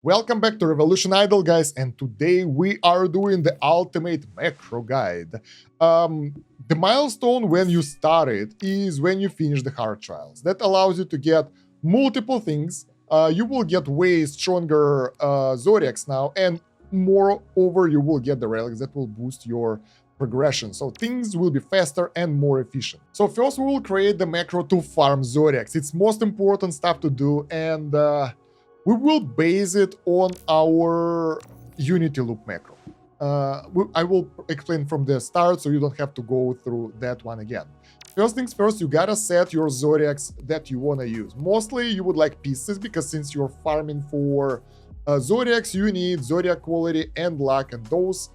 Welcome back to Revolution Idol, guys, and today we are doing the ultimate macro guide. The milestone when you start it is when you finish the hard trials. That allows you to get multiple things. You will get way stronger zodiacs now, and moreover, you will get the relics that will boost your progression. So things will be faster and more efficient. So first, we will create the macro to farm zodiacs. It's most important stuff to do, and we will base it on our Unity loop macro. I will explain from the start so you don't have to go through that one again. First things first, you gotta set your zodiacs that you wanna use. Mostly you would like pieces because since you're farming for zodiacs, you need zodiac quality and luck, and those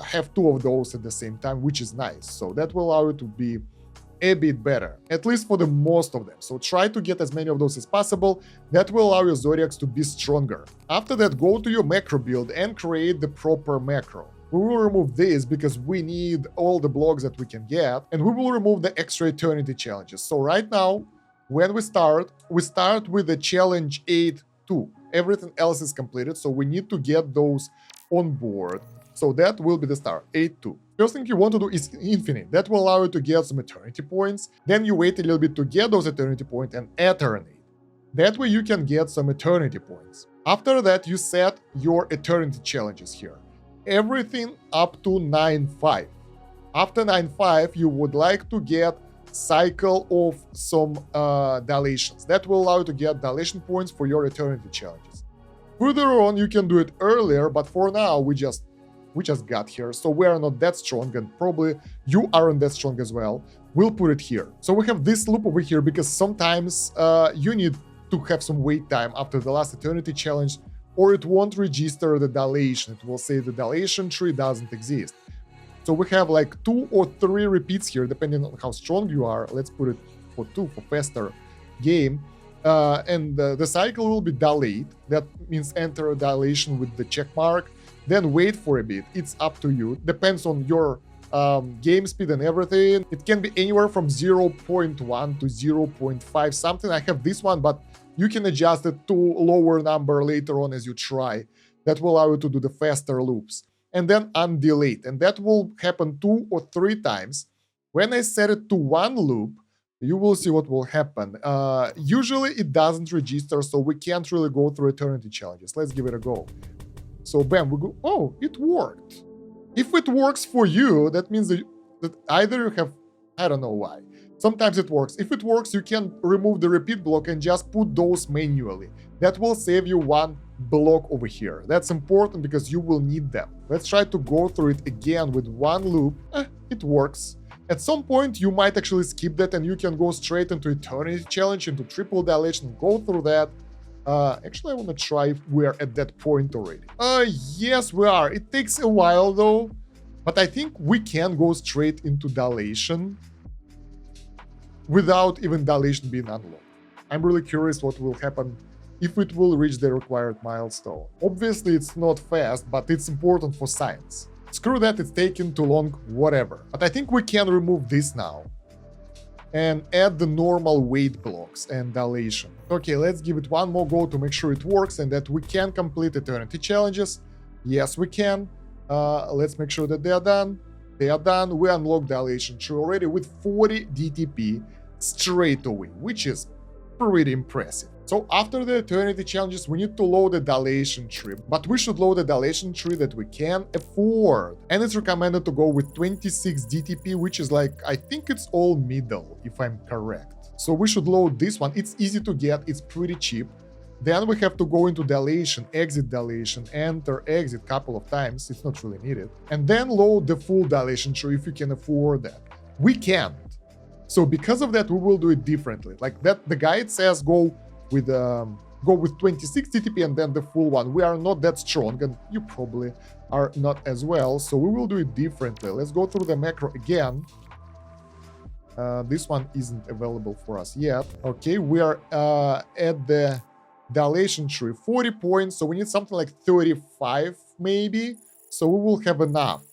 have two of those at the same time, which is nice. So that will allow you to be a bit better, at least for the most of them. So try to get as many of those as possible. That will allow your zodiacs to be stronger. After that, go to your macro build and create the proper macro. We will remove this because we need all the blocks that we can get, and we will remove the extra eternity challenges. So right now, when we start with the challenge 8-2. Everything else is completed, so we need to get those on board. So that will be the start, 8-2. First thing you want to do is infinite. That will allow you to get some eternity points. Then you wait a little bit to get those eternity points and eternate. That way you can get some eternity points. After that, you set your eternity challenges here. Everything up to 9-5. After 9-5, you would like to get cycle of some dilations. That will allow you to get dilation points for your eternity challenges. Further on, you can do it earlier, but for now, we just got here, so we are not that strong, and probably you aren't that strong as well. We'll put it here. So we have this loop over here because sometimes you need to have some wait time after the last eternity challenge, or it won't register the dilation. It will say the dilation tree doesn't exist. So we have like 2 or 3 repeats here, depending on how strong you are. Let's put it for 2 for faster game. And the cycle will be delayed. That means enter a dilation with the check mark. Then wait for a bit. It's up to you. Depends on your game speed and everything. It can be anywhere from 0.1 to 0.5 something. I have this one, but you can adjust it to lower number later on as you try. That will allow you to do the faster loops. And then undelayed. And that will happen 2 or 3 times. When I set it to 1 loop, you will see what will happen. Usually it doesn't register, so we can't really go through eternity challenges. Let's give it a go. So bam, we go, oh, it worked. If it works for you, that means that either you have, I don't know why. Sometimes it works. If it works, you can remove the repeat block and just put those manually. That will save you 1 block over here. That's important because you will need them. Let's try to go through it again with 1 loop. It works. At some point, you might actually skip that and you can go straight into Eternity Challenge, into Triple Dilation, go through that. Actually, I want to try if we are at that point already. Yes, we are. It takes a while though, but I think we can go straight into Dilation without even Dilation being unlocked. I'm really curious what will happen if it will reach the required milestone. Obviously, it's not fast, but it's important for science. Screw that, it's taking too long, whatever. But I think we can remove this now and add the normal weight blocks and dilation. Okay, let's give it 1 more go to make sure it works and that we can complete eternity challenges. Yes, we can. Let's make sure that they are done. They are done. We unlocked dilation tree already with 40 DTP straight away, which is pretty impressive. So after the eternity challenges, we need to load a dilation tree, but we should load a dilation tree that we can afford. And it's recommended to go with 26 DTP, which is like, I think it's all middle, if I'm correct. So we should load this one. It's easy to get, it's pretty cheap. Then we have to go into dilation, enter, exit couple of times. It's not really needed. And then load the full dilation tree if you can afford that. We can't. So because of that, we will do it differently. Like that, the guide says go with 26 TTP and then the full one. We are not that strong, and you probably are not as well, so we will do it differently. Let's go through the macro again. This one isn't available for us yet. Okay, we are at the dilation tree, 40 points, so we need something like 35 maybe, so we will have enough.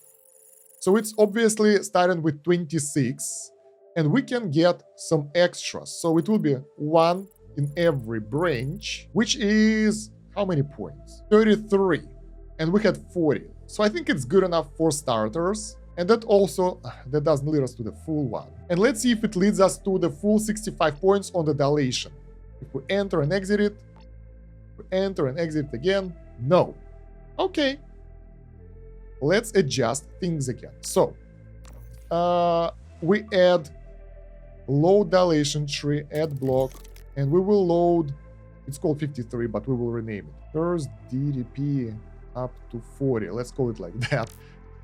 So it's obviously starting with 26, and we can get some extras. So it will be 1 in every branch, which is how many points? 33. And we had 40. So I think it's good enough for starters. And that also, that doesn't lead us to the full one. And let's see if it leads us to the full 65 points on the dilation. If we enter and exit it, we enter and exit again, no. Okay. Let's adjust things again. So, we add load dilation tree, add block, and we will load, it's called 53, but we will rename it. First DDP up to 40. Let's call it like that.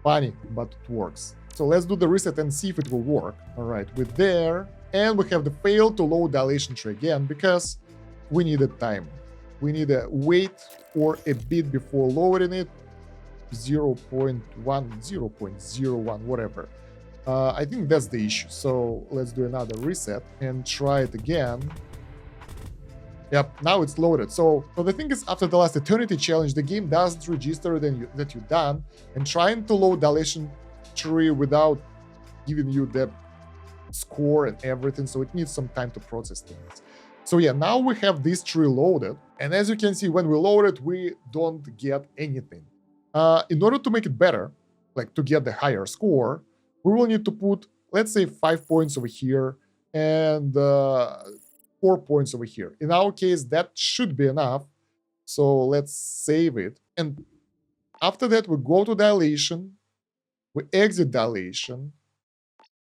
Funny, but it works. So let's do the reset and see if it will work. All right, we're there. And we have the fail to load dilation tree again because we needed time. We need to wait for a bit before loading it. 0.1, 0.01, whatever. I think that's the issue. So let's do another reset and try it again. Yep, now it's loaded. So the thing is, after the last eternity challenge, the game doesn't register that you're done, and trying to load dilation tree without giving you the score and everything, so it needs some time to process things. So yeah, now we have this tree loaded, and as you can see, when we load it, we don't get anything. In order to make it better, like to get the higher score, we will need to put, let's say, 5 points over here and 4 points over here. In our case, that should be enough. So let's save it. And after that, we go to dilation. We exit dilation.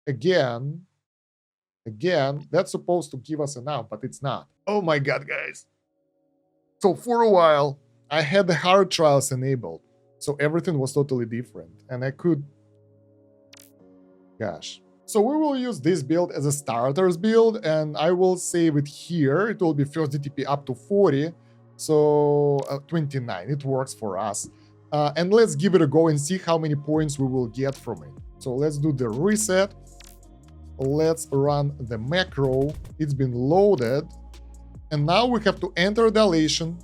Again. That's supposed to give us enough, but it's not. Oh my God, guys. So for a while, I had the hard trials enabled. So everything was totally different. And I could... Gosh. So we will use this build as a starter's build, and I will save it here. It will be first DTP up to 40, so 29. It works for us. And let's give it a go and see how many points we will get from it. So let's do the reset. Let's run the macro. It's been loaded. And now we have to enter dilation,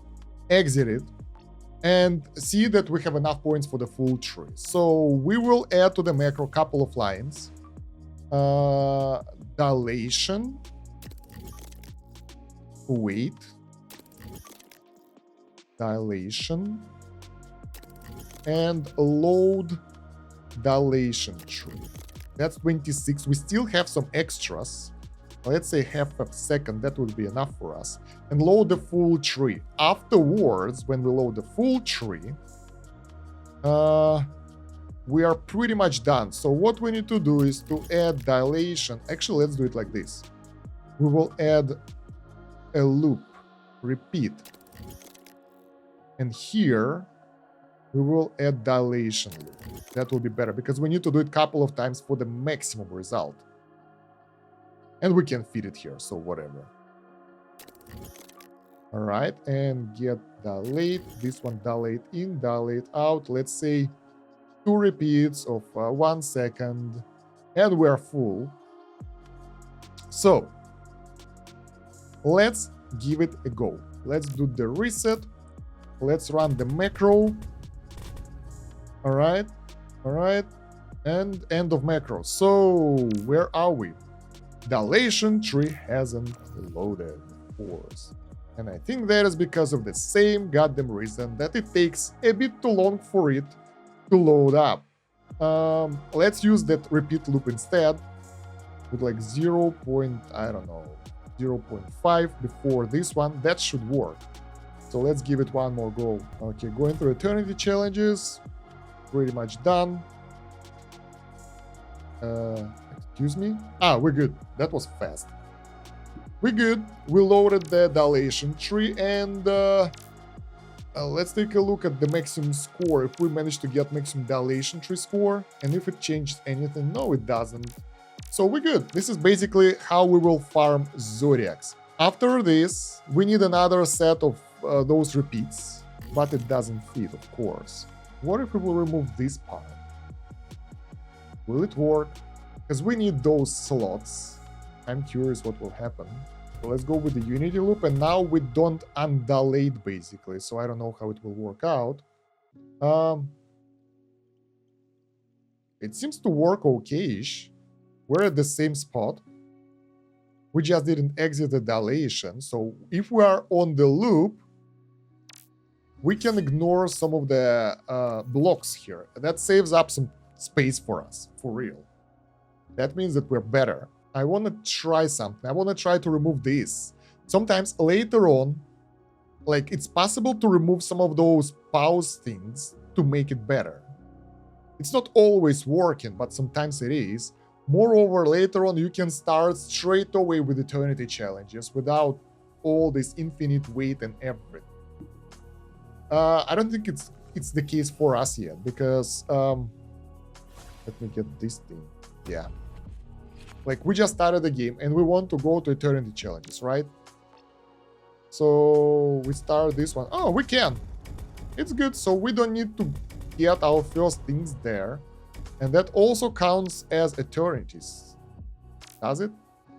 exit it, and see that we have enough points for the full tree. So we will add to the macro a couple of lines. Dilation, wait, dilation, and load dilation tree. That's 26. We still have some extras. Let's say half a second, that would be enough for us. And load the full tree. Afterwards, when we load the full tree, we are pretty much done. So what we need to do is to add dilation. Actually, let's do it like this. We will add a loop, repeat. And here, we will add dilation loop. That will be better because we need to do it a couple of times for the maximum result. And we can feed it here, so whatever. All right, and get dilate. This one dilate in, dilate out. Let's say 2 repeats of 1 second, and we're full. So let's give it a go. Let's do the reset. Let's run the macro. All right, and end of macro. So where are we? Dilation tree hasn't loaded, of course. And I think that is because of the same goddamn reason that it takes a bit too long for it to load up. Let's use that repeat loop instead with like 0. I don't know, 0.5 before this one. That should work. So let's give it one more go. Okay, going through eternity challenges. Pretty much done. Excuse me? We're good. That was fast. We're good. We loaded the dilation tree, and let's take a look at the maximum score. If we manage to get maximum dilation tree score, and if it changed anything. No, it doesn't. So we're good. This is basically how we will farm Zodiacs. After this, we need another set of those repeats, but it doesn't fit, of course. What if we will remove this part? Will it work? Because we need those slots. I'm curious what will happen. So let's go with the Unity loop, and now we don't undilate basically, so I don't know how it will work out. It seems to work okay-ish. We're at the same spot. We just didn't exit the dilation, so if we are on the loop, we can ignore some of the blocks here. That saves up some space for us, for real. That means that we're better. I want to try something. I want to try to remove this. Sometimes later on, like, it's possible to remove some of those pause things to make it better. It's not always working, but sometimes it is. Moreover, later on, you can start straight away with eternity challenges without all this infinite wait and everything. I don't think it's the case for us yet, because let me get this thing. Yeah. Like, we just started the game and we want to go to eternity challenges, right? So we start this one. Oh, we can. It's good. So we don't need to get our first things there. And that also counts as eternities. Does it?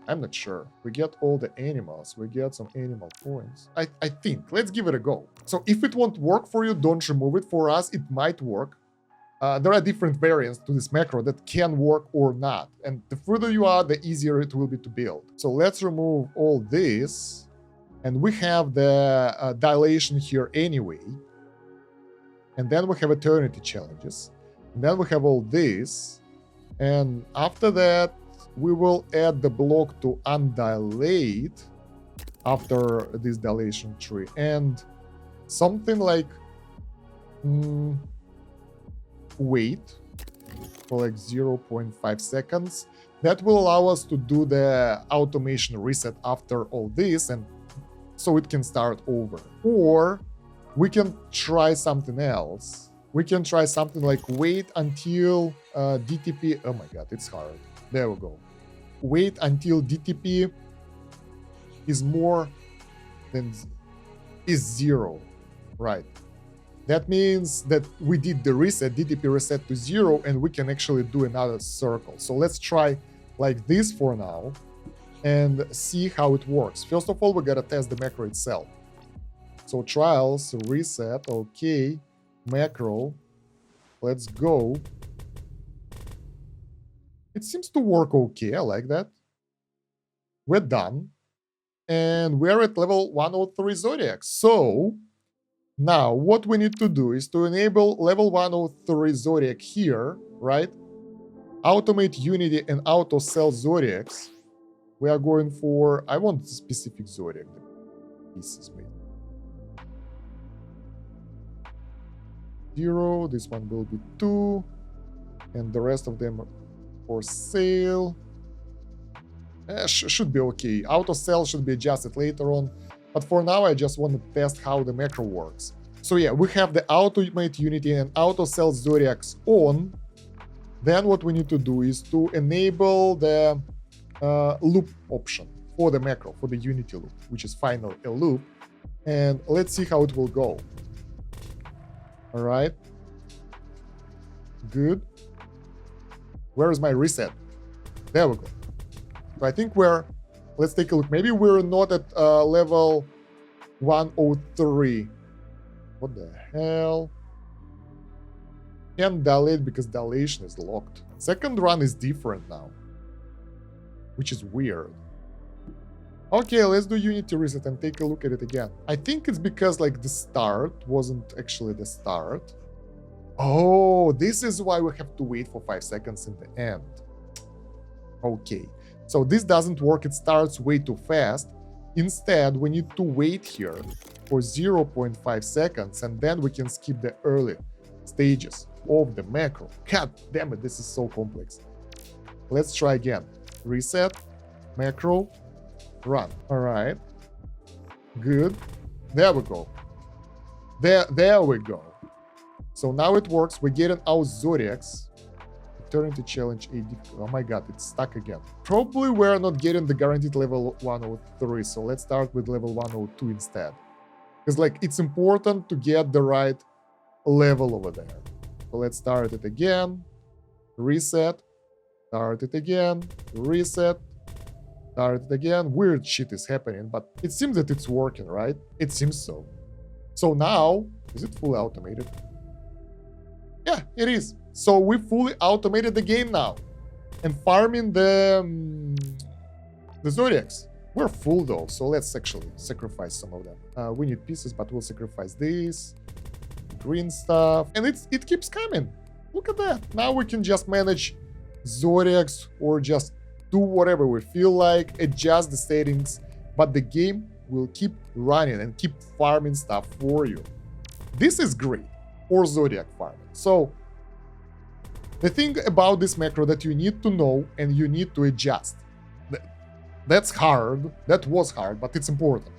I'm not sure. We get all the animals. We get some animal points. I think. Let's give it a go. So if it won't work for you, don't remove it. For us, it might work. There are different variants to this macro that can work or not. And the further you are, the easier it will be to build. So let's remove all this. And we have the dilation here anyway. And then we have eternity challenges. And then we have all this. And after that, we will add the block to undilate after this dilation tree. And something like wait for like 0.5 seconds. That will allow us to do the automation reset after all this, and so it can start over. Or we can try something else. We can try something like wait until DTP. Oh my god, it's hard. There we go. Wait until DTP is more than is 0. Right. That means that we did the reset, DTP reset to 0, and we can actually do another circle. So let's try like this for now and see how it works. First of all, we gotta test the macro itself. So trials, reset, okay, macro, let's go. It seems to work okay, I like that. We're done. And we're at level 103 Zodiac. So now what we need to do is to enable level 103 Zodiac here, right? Automate Unity and auto sell Zodiacs. We are going for, I want specific Zodiac pieces made. 0, this one will be 2, and the rest of them for sale. Should be okay. Auto sell should be adjusted later on, but for now I just want to test how the macro works. So yeah, we have the automate Unity and auto sell Zodiacs on. Then what we need to do is to enable the loop option for the macro, for the Unity loop, which is finally a loop. And let's see how it will go. All right. Good. Where is my reset? There we go. So I think let's take a look. Maybe we're not at level 103. What the hell? Can't dilate because dilation is locked. Second run is different now, which is weird. Okay, let's do Unity reset and take a look at it again. I think it's because like the start wasn't actually the start. Oh, this is why we have to wait for 5 seconds in the end. Okay, so this doesn't work. It starts way too fast. Instead, we need to wait here for 0.5 seconds, and then we can skip the early stages of the macro. God damn it, this is so complex. Let's try again. Reset, macro, run. All right. Good. There we go. There we go. So now it works. We're getting our Zodiacs. Eternity challenge AD. Oh my god, it's stuck again. Probably we're not getting the guaranteed level 103, so let's start with level 102 instead. Because like it's important to get the right level over there. So let's start it again. Reset. Start it again. Reset. Start it again. Weird shit is happening, but it seems that it's working, right? It seems so. So now, is it fully automated? Yeah, it is. So we fully automated the game now and farming the Zodiacs. We're full though, so let's actually sacrifice some of them. We need pieces, but we'll sacrifice this. Green stuff. And it keeps coming. Look at that. Now we can just manage Zodiacs or just do whatever we feel like, adjust the settings, but the game will keep running and keep farming stuff for you. This is great for Zodiac farming. So the thing about this macro that you need to know and you need to adjust. That's hard. That was hard, but it's important.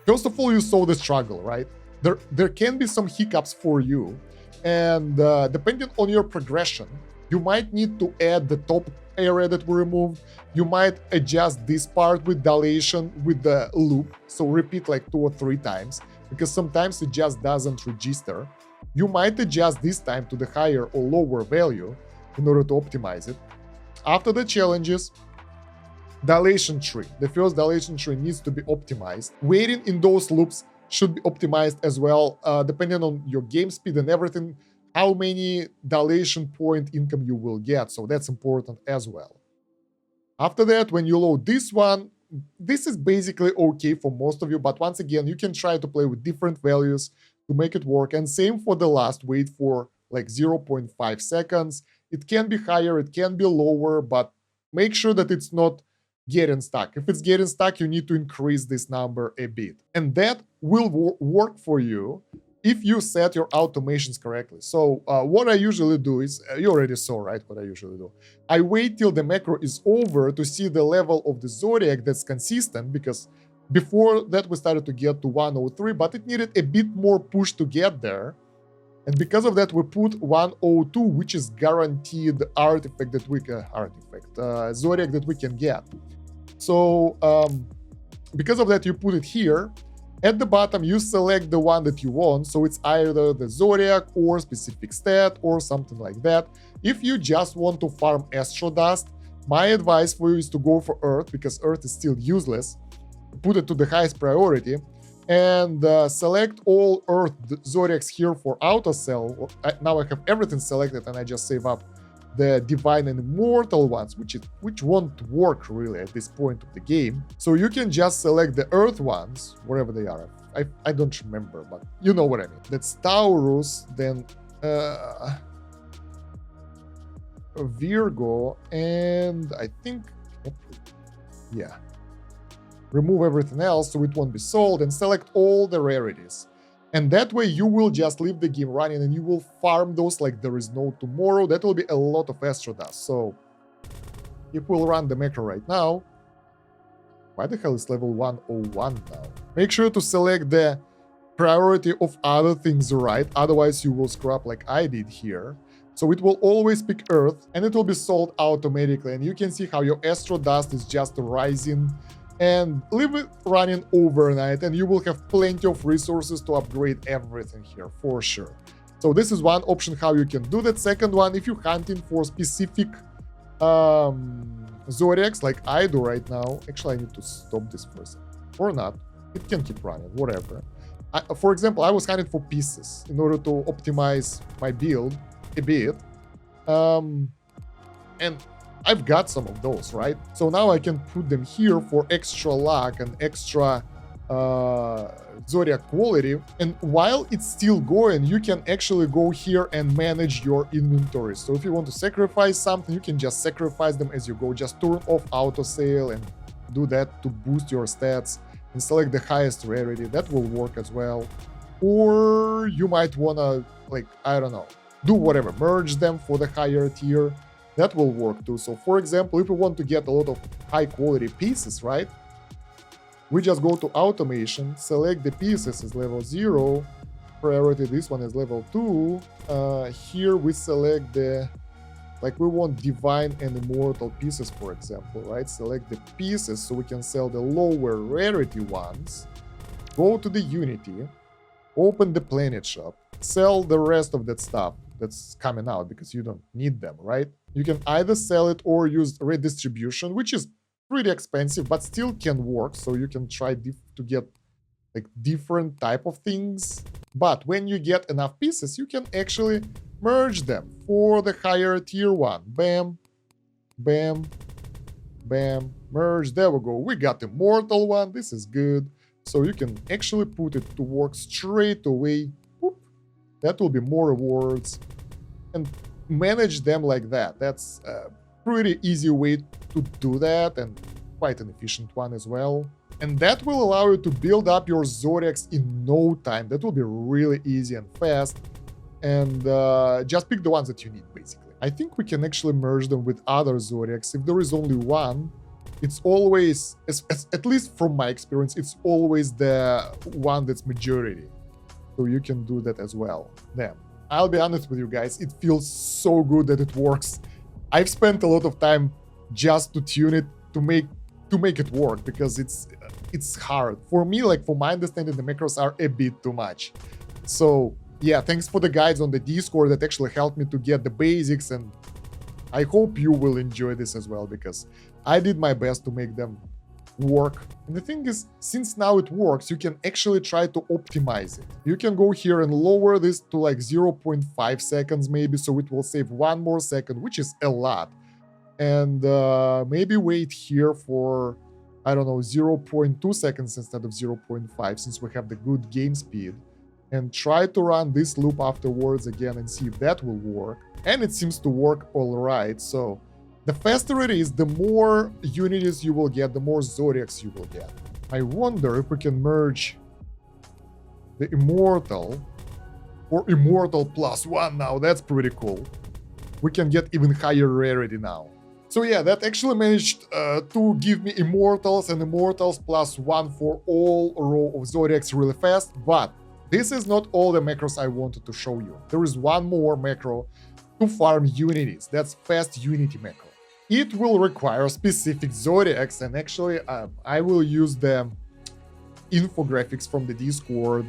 First of all, you saw the struggle, right? There can be some hiccups for you, and depending on your progression, you might need to add the top area that we removed. You might adjust this part with dilation with the loop, so repeat like 2 or 3 times, because sometimes it just doesn't register. You might adjust this time to the higher or lower value in order to optimize it. After the challenges, dilation tree. The first dilation tree needs to be optimized. Waiting in those loops should be optimized as well, depending on your game speed and everything, how many dilation point income you will get. So that's important as well. After that, when you load this one, this is basically okay for most of you, but once again, you can try to play with different values to make it work. And same for the last, wait for like 0.5 seconds. It can be higher, it can be lower, but make sure that it's not getting stuck. If it's getting stuck, you need to increase this number a bit. And that will work for you if you set your automations correctly. So what I usually do is, you already saw, right, what I usually do. I wait till the macro is over to see the level of the Zodiac that's consistent, because before that we started to get to 103, but it needed a bit more push to get there. And because of that, we put 102, which is guaranteed artifact that we can, Zodiac that we can get. So because of that, you put it here. At the bottom, you select the one that you want. So it's either the Zodiac or specific stat or something like that. If you just want to farm Astro Dust, my advice for you is to go for Earth, because Earth is still useless. Put it to the highest priority and select all Earth Zodiacs here for auto sell. Now I have everything selected and I just save up the Divine and Immortal ones, which won't work really at this point of the game. So you can just select the Earth ones, wherever they are. I don't remember, but you know what I mean. That's Taurus, then Virgo, and I think, yeah. Remove everything else so it won't be sold and select all the rarities. And that way you will just leave the game running and you will farm those like there is no tomorrow. That will be a lot of Astro Dust. So if we'll run the macro right now, why the hell is level 101 now? Make sure to select the priority of other things right, otherwise you will screw up like I did here. So it will always pick Earth and it will be sold automatically. And you can see how your Astro Dust is just rising, and leave it running overnight and you will have plenty of resources to upgrade everything here for sure. So this is one option how you can do that. Second one, if you're hunting for specific Zodiacs like I do right now, actually I need to stop this for a second, or not, it can keep running, whatever. For example, I was hunting for pieces in order to optimize my build a bit, and I've got some of those, right? So now I can put them here for extra luck and extra Zodiac quality. And while it's still going, you can actually go here and manage your inventory. So if you want to sacrifice something, you can just sacrifice them as you go. Just turn off auto sale and do that to boost your stats and select the highest rarity. That will work as well. Or you might want to, like, I don't know, do whatever, merge them for the higher tier. That will work too. So for example, if we want to get a lot of high quality pieces, right? We just go to automation, select the pieces as level 0, priority this one is level 2. Here we select the, like we want Divine and Immortal pieces, for example, right? Select the pieces so we can sell the lower rarity ones. Go to the Unity, open the Planet Shop, sell the rest of that stuff that's coming out because you don't need them, right? You can either sell it or use redistribution, which is pretty expensive, but still can work. So you can try to get like different type of things. But when you get enough pieces, you can actually merge them for the higher tier one. Bam, bam, bam, merge. There we go. We got Immortal one. This is good. So you can actually put it to work straight away. Boop. That will be more rewards. And manage them like that. That's a pretty easy way to do that, and quite an efficient one as well. And that will allow you to build up your Zodiacs in no time. That will be really easy and fast. And just pick the ones that you need, basically. I think we can actually merge them with other Zodiacs. If there is only one, it's always, at least from my experience, it's always the one that's majority. So you can do that as well. Then, I'll be honest with you guys, it feels so good that it works. I've spent a lot of time just to tune it to make it work, because it's hard. For me, like, for my understanding, the macros are a bit too much. So yeah, thanks for the guides on the Discord that actually helped me to get the basics, and I hope you will enjoy this as well, because I did my best to make them work. And the thing is, since now it works, you can actually try to optimize it. You can go here and lower this to like 0.5 seconds maybe, so it will save 1 more second, which is a lot. And maybe wait here for, I don't know, 0.2 seconds instead of 0.5, since we have the good game speed. And try to run this loop afterwards again and see if that will work. And it seems to work all right. So the faster it is, the more unities you will get, the more Zodiacs you will get. I wonder if we can merge the Immortal or Immortal +1 now. That's pretty cool. We can get even higher rarity now. So yeah, that actually managed to give me Immortals and Immortals +1 for all row of Zodiacs really fast, but this is not all the macros I wanted to show you. There is one more macro to farm unities. That's fast unity macro. It will require specific Zodiacs, and actually I will use the infographics from the Discord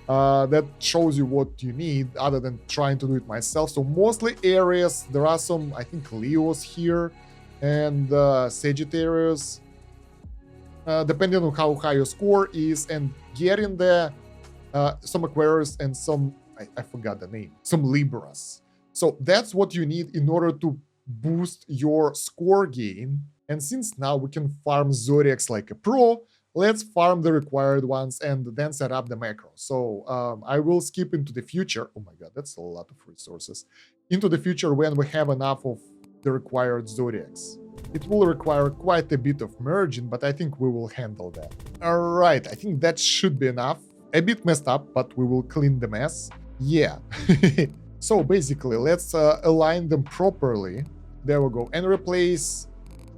that shows you what you need, other than trying to do it myself. So mostly Aries, there are some, I think, Leos here, and Sagittarius, depending on how high your score is, and getting the some Aquarius and some, I forgot the name, some Libras. So that's what you need in order to boost your score gain. And since now we can farm Zodiacs like a pro, let's farm the required ones and then set up the macro. So I will skip into the future. Oh my god, that's a lot of resources. Into the future when we have enough of the required Zodiacs. It will require quite a bit of merging, but I think we will handle that. Alright, I think that should be enough. A bit messed up, but we will clean the mess. Yeah. So basically, let's align them properly. There we go. And replace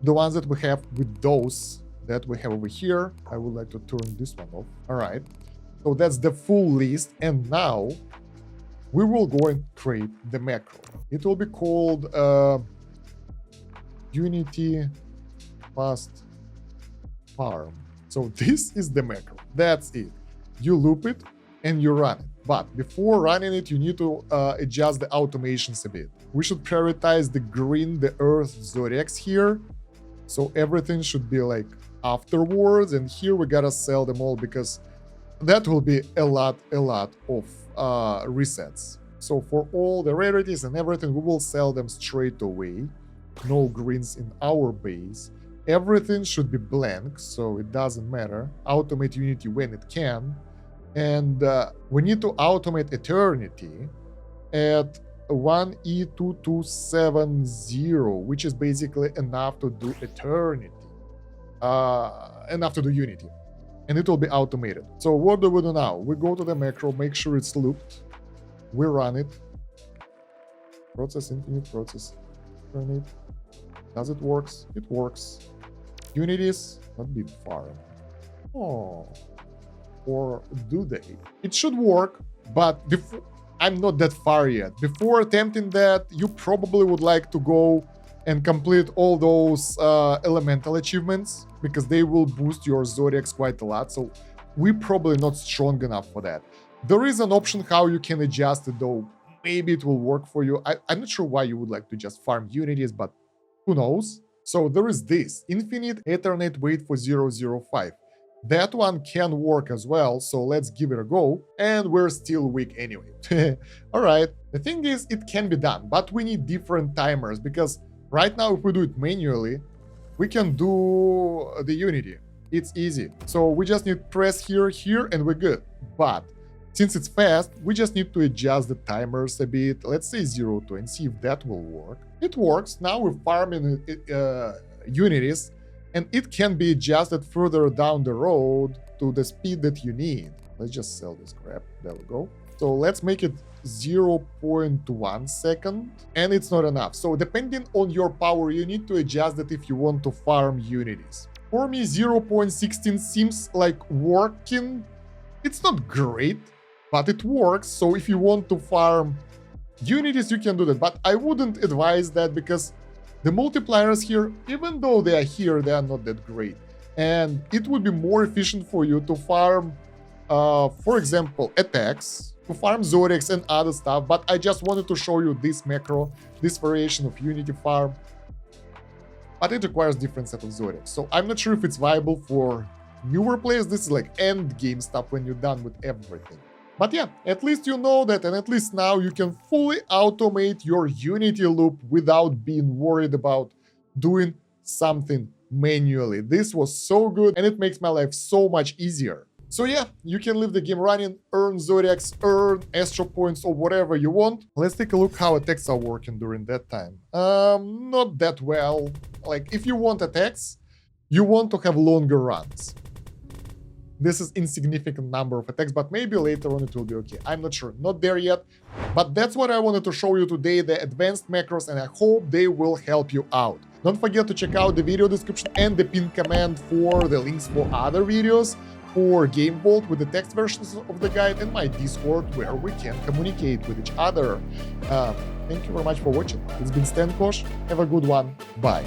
the ones that we have with those that we have over here. I would like to turn this one off. All right. So that's the full list. And now we will go and create the macro. It will be called Unity Fast Farm. So this is the macro. That's it. You loop it and you run it. But before running it, you need to adjust the automations a bit. We should prioritize the green, the earth Zodiacs here. So everything should be like afterwards. And here we gotta sell them all, because that will be a lot of resets. So for all the rarities and everything, we will sell them straight away. No greens in our base. Everything should be blank, so it doesn't matter. Automate Unity when it can. And we need to automate Eternity at 1E2270, which is basically enough to do Eternity. Enough to do Unity. And it will be automated. So what do we do now? We go to the macro, make sure it's looped. We run it. Process, infinite process. Run it. Does it works? It works. Unities, not be far. Oh. Or do they? It should work, but before, I'm not that far yet. Before attempting that, you probably would like to go and complete all those elemental achievements, because they will boost your Zodiacs quite a lot. So we're probably not strong enough for that. There is an option how you can adjust it though. Maybe it will work for you. I'm not sure why you would like to just farm unities, but who knows? So there is this infinite Eternate wait for 005. That one can work as well, so let's give it a go. And we're still weak anyway. Alright, the thing is, it can be done, but we need different timers, because right now if we do it manually, we can do the Unity. It's easy. So we just need to press here, here, and we're good. But since it's fast, we just need to adjust the timers a bit. Let's say 0 to and see if that will work. It works. Now we're farming Unities, and it can be adjusted further down the road to the speed that you need. Let's just sell this crap. There we go. So let's make it 0.1 second, and it's not enough. So depending on your power, you need to adjust it if you want to farm Unities. For me, 0.16 seems like working. It's not great, but it works. So if you want to farm Unities, you can do that. But I wouldn't advise that because the multipliers here, even though they are here, they are not that great. And it would be more efficient for you to farm, for example, attacks, to farm Zodiacs and other stuff. But I just wanted to show you this macro, this variation of Unity farm. But it requires different set of Zodiacs. So I'm not sure if it's viable for newer players. This is like endgame stuff when you're done with everything. But yeah, at least you know that, and at least now you can fully automate your Unity loop without being worried about doing something manually. This was so good, and it makes my life so much easier. So yeah, you can leave the game running, earn Zodiacs, earn Astro points, or whatever you want. Let's take a look how attacks are working during that time. Not that well. Like, if you want attacks, you want to have longer runs. This is insignificant number of attacks, but maybe later on it will be okay. I'm not sure, not there yet. But that's what I wanted to show you today, the advanced macros, and I hope they will help you out. Don't forget to check out the video description and the pinned comment for the links for other videos, for Game Vault with the text versions of the guide, and my Discord where we can communicate with each other. Thank you very much for watching. It's been Kosh. Have a good one. Bye.